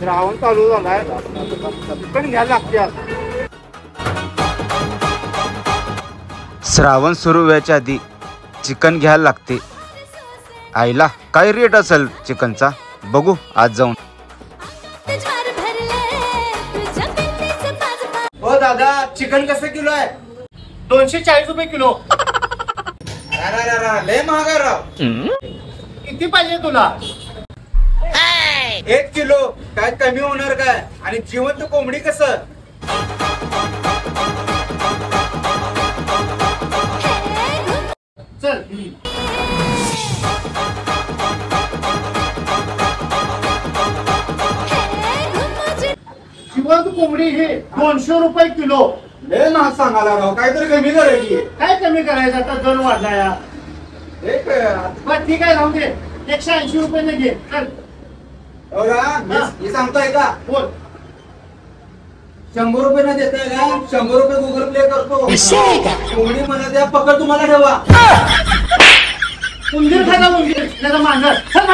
श्रावण चालू झालाय पण घ्यायला लागते. श्रावण सुरू व्हायच्या आधी चिकन घ्यायला लागते. आईला काय रेट असेल चिकनचा बघू आज जाऊन. हो दादा चिकन कसं किलो आहे? 240 रुपये किलो. लय महाग आहे राव. किती पाहिजे तुला? 1 किलो. काय कमी होणार काय? आणि जिवंत कोंबडी कसं? चल जिवंत कोंबडी हे 200 रुपये किलो. लय महाग सांगायला राव. काहीतरी कमी करायची. काय कमी करायचं आता? दर वाढला या. बरं ठीक आहे राहू दे. 180 रुपये घे. चल हे सांगताय का? बोल. 100 रुपये न देताय का? 100 रुपये गुगल पे करतो. कोंबडी मला द्या पकड तुम्हाला ठेवा. उंदीर खायला उंदीर नाही तर मांजर. चल